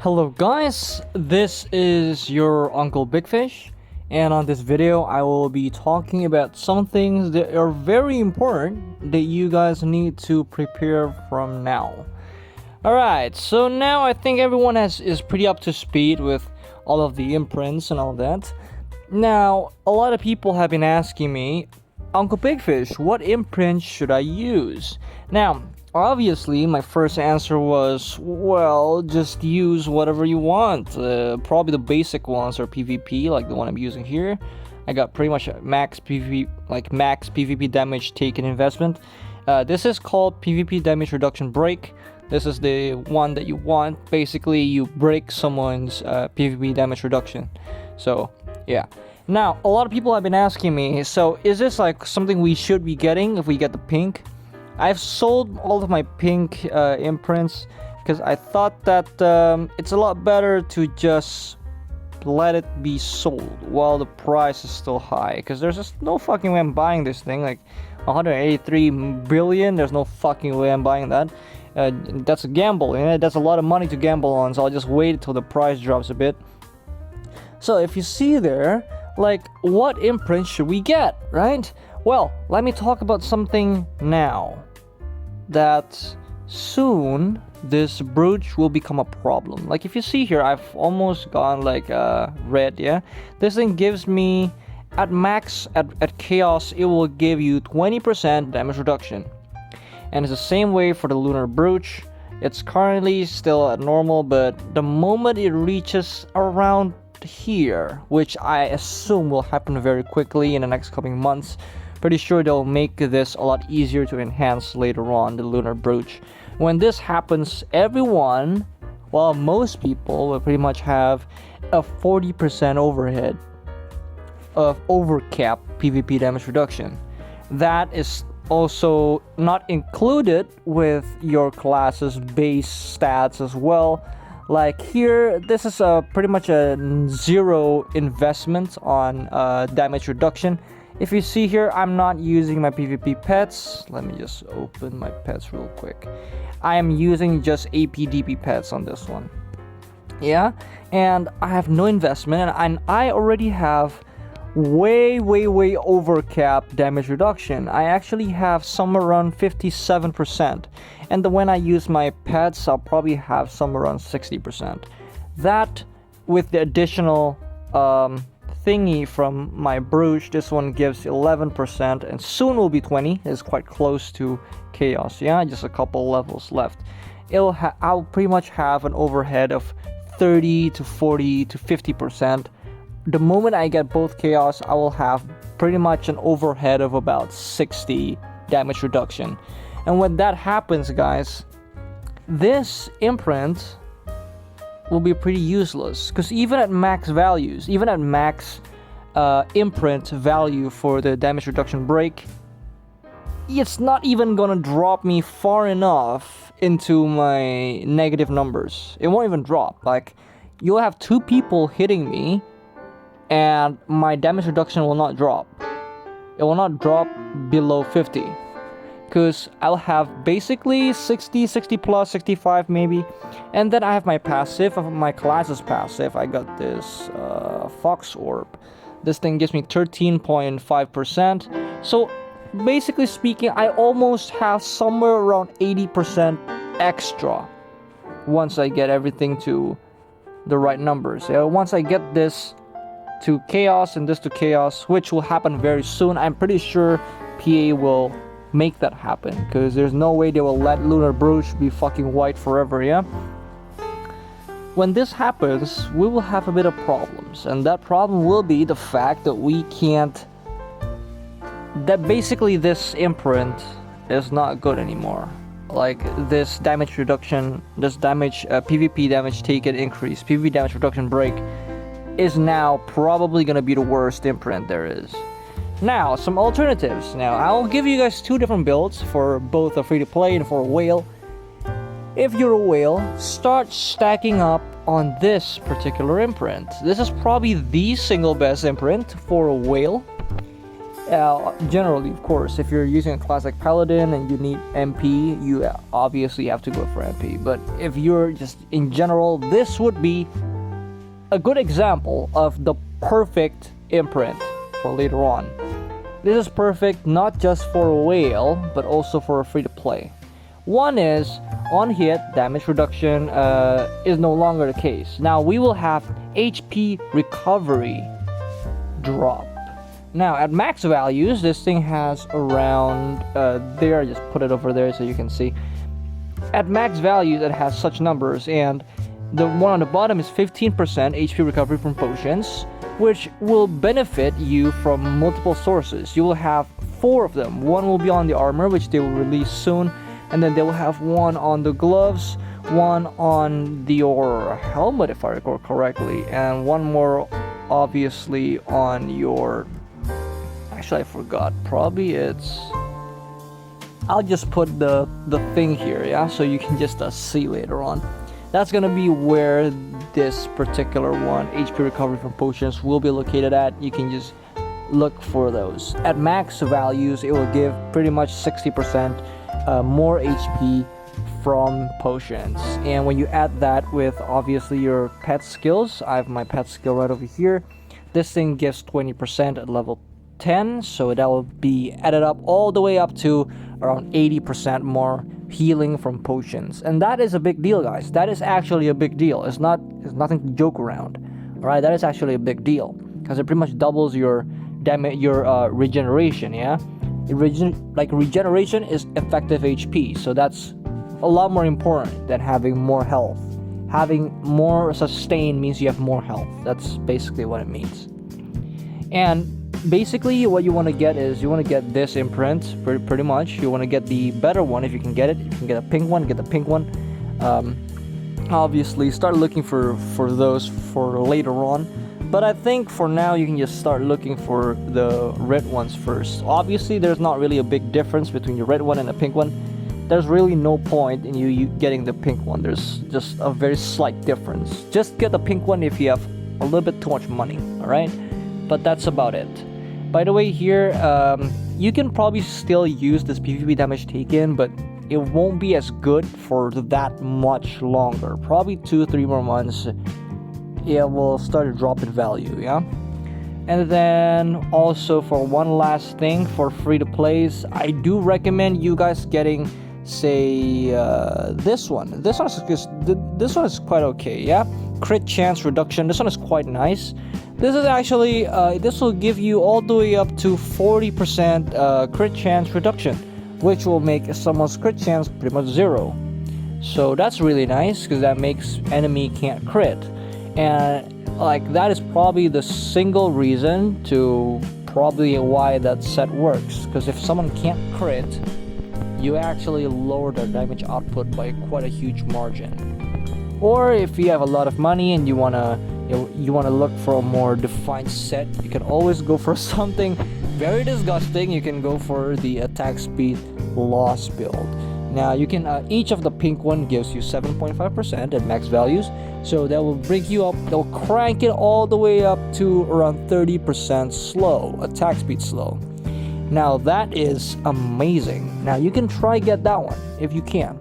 Hello guys, this is your Uncle Big Fish, and on this video I will be talking about some things that are very important that you guys need to prepare from now. Alright, so now I think everyone is pretty up to speed with all of the imprints and all that. Now, a lot of people have been asking me, Uncle Big Fish, what imprint should I use? Now, obviously, my first answer was, well, just use whatever you want. Probably the basic ones are PvP, like the one I'm using here. I got pretty much max PvP damage taken investment. This is called PvP damage reduction break. This is the one that you want. Basically, you break someone's PvP damage reduction. So, yeah. Now, a lot of people have been asking me, so is this like something we should be getting if we get the pink? I've sold all of my pink imprints because I thought that it's a lot better to just let it be sold while the price is still high, because there's just no fucking way I'm buying this thing. Like 183 billion, there's no fucking way I'm buying that. That's a gamble, you know? That's a lot of money to gamble on, so I'll just wait until the price drops a bit. So if you see there, like, what imprint should we get, right? Well, let me talk about something now. That soon this brooch will become a problem. Like, if you see here, I've almost gone like red, yeah? This thing gives me, at max, at chaos, it will give you 20% damage reduction. And it's the same way for the lunar brooch. It's currently still at normal, but the moment it reaches around here, which I assume will happen very quickly in the next coming months, pretty sure they'll make this a lot easier to enhance later on, the lunar brooch. When this happens, everyone, well, most people will pretty much have a 40% overhead of overcap PvP damage reduction. That is also not included with your class's base stats as well. Like here, this is pretty much a zero investment on damage reduction. If you see here, I'm not using my PvP pets. Let me just open my pets real quick. I am using just APDP pets on this one. Yeah, and I have no investment, and I already have way overcap damage reduction. I actually have somewhere around 57%, and when I use my pets, I'll probably have somewhere around 60%. That, with the additional thingy from my brooch, this one gives 11%, and soon will be 20. It's quite close to chaos. Yeah, just a couple levels left. I'll pretty much have an overhead of 30 to 40 to 50%. The moment I get both chaos, I will have pretty much an overhead of about 60 damage reduction. And when that happens, guys, this imprint will be pretty useless, because even at max values, even at max imprint value for the damage reduction break, it's not even gonna drop me far enough into my negative numbers. It won't even drop. Like, you'll have two people hitting me and my damage reduction will not drop. It will not drop below 50, because I'll have basically 60 plus, 65 maybe. And then I have my passive, of my class's passive. I got this Fox Orb. This thing gives me 13.5%. So basically speaking, I almost have somewhere around 80% extra once I get everything to the right numbers. Once I get this to chaos and this to chaos, which will happen very soon, I'm pretty sure PA will make that happen, because there's no way they will let lunar brooch be fucking white forever. Yeah, when this happens, we will have a bit of problems, and that problem will be the fact that we can't, that basically this imprint is not good anymore. Like, this damage reduction, this damage PvP damage taken increase, PvP damage reduction break, is now probably gonna be the worst imprint there is. Now, some alternatives. Now, I'll give you guys two different builds for both a free-to-play and for a whale. If you're a whale, start stacking up on this particular imprint. This is probably the single best imprint for a whale. Generally, of course, if you're using a classic paladin and you need MP, you obviously have to go for MP. But if you're just in general, this would be a good example of the perfect imprint for later on. This is perfect not just for a whale, but also for a free-to-play. One is, on hit, damage reduction is no longer the case. Now we will have HP recovery drop. Now at max values, this thing has around, there, I just put it over there so you can see. At max values, it has such numbers, and the one on the bottom is 15% HP recovery from potions, which will benefit you from multiple sources. You will have 4 of them. One will be on the armor, which they will release soon, and then they will have one on the gloves, one on your helmet if I recall correctly, and one more obviously on your, actually I forgot, probably it's, I'll just put the thing here, yeah, so you can just see later on. That's gonna be where this particular one, HP recovery from potions, will be located at. You can just look for those. At max values, it will give pretty much 60% more HP from potions. And when you add that with obviously your pet skills, I have my pet skill right over here. This thing gives 20% at level 10, so that will be added up all the way up to around 80% more healing from potions. And that is a big deal, guys. That is actually a big deal. It's nothing to joke around. All right, that is actually a big deal because it pretty much doubles your damage, your regeneration. Yeah, regeneration is effective HP, so that's a lot more important than having more health. Having more sustain means you have more health. That's basically what it means. And basically what you want to get is, you want to get this imprint pretty much. You want to get the better one if you can get it. If you can get a pink one, get the pink one. Obviously start looking for those for later on, but I think for now you can just start looking for the red ones first. Obviously there's not really a big difference between the red one and the pink one. There's really no point in you getting the pink one. There's just a very slight difference. Just get the pink one if you have a little bit too much money. All right, but that's about it. By the way, here, you can probably still use this PvP damage taken, but it won't be as good for that much longer. Probably 2-3 more months, it will start to drop in value, yeah? And then also for one last thing, for free-to-plays, I do recommend you guys getting, say, this one. This one is quite okay, yeah? Crit chance reduction, this one is quite nice. This is actually, this will give you all the way up to 40% crit chance reduction, which will make someone's crit chance pretty much 0. So that's really nice, because that makes enemy can't crit. And like, that is probably the single reason to probably why that set works. Because if someone can't crit, you actually lower their damage output by quite a huge margin. Or if you have a lot of money and you wanna look for a more defined set, you can always go for something very disgusting. You can go for the attack speed loss build. Now you can each of the pink one gives you 7.5% at max values, so that will bring you up, they'll crank it all the way up to around 30% slow, attack speed slow. Now that is amazing. Now you can try get that one if you can.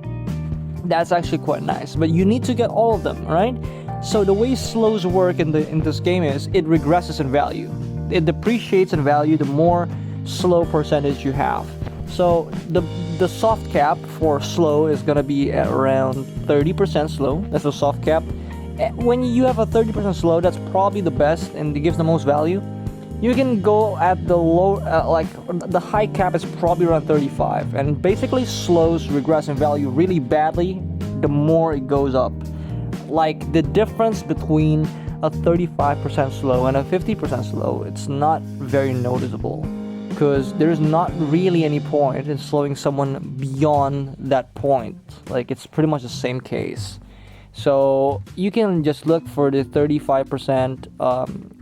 That's actually quite nice, but you need to get all of them, right? So the way slows work in this game is it regresses in value. It depreciates in value the more slow percentage you have. So the soft cap for slow is gonna be at around 30% slow. That's a soft cap. When you have a 30% slow, that's probably the best and it gives the most value. You can go at the low, like the high cap is probably around 35, and basically slows regress in value really badly the more it goes up. Like the difference between a 35% slow and a 50% slow, it's not very noticeable, because there's not really any point in slowing someone beyond that point. Like it's pretty much the same case. So you can just look for the 35%.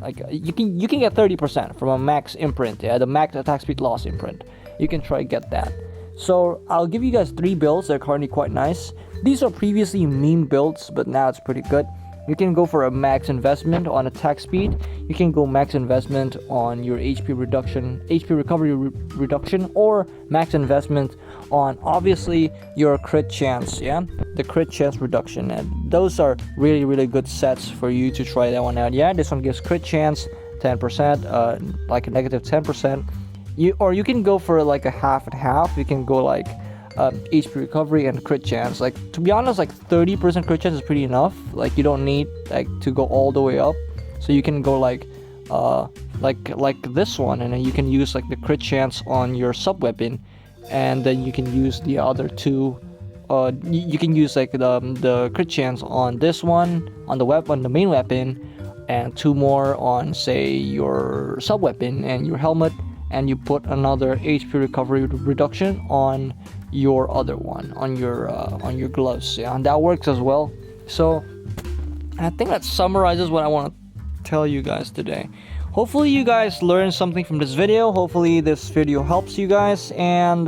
Like you can get 30% from a max imprint. Yeah, the max attack speed loss imprint. You can try get that. So I'll give you guys 3 builds that are currently quite nice. These are previously meme builds, but now it's pretty good. You can go for a max investment on attack speed. You can go max investment on your HP reduction, HP recovery reduction, or max investment on obviously your crit chance, yeah, the crit chance reduction. And those are really, really good sets for you to try that one out. Yeah, this one gives crit chance 10%, like a negative 10%. You can go for like a half and half. You can go like HP recovery and crit chance. Like, to be honest, like 30% crit chance is pretty enough. Like, you don't need like to go all the way up. So you can go like this one, and then you can use like the crit chance on your sub weapon, and then you can use the other two. You can use like the crit chance on this one, on the main weapon, and 2 more on, say, your sub weapon and your helmet, and you put another HP recovery reduction on your other one, on your gloves. Yeah, and that works as well. So I think that summarizes what I want to tell you guys today. Hopefully you guys learned something from this video. Hopefully this video helps you guys, and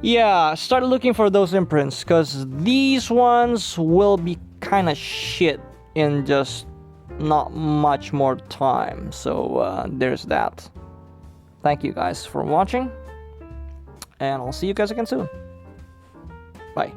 yeah, start looking for those imprints, because these ones will be kind of shit in just not much more time. So there's that. Thank you guys for watching, and I'll see you guys again soon. Bye.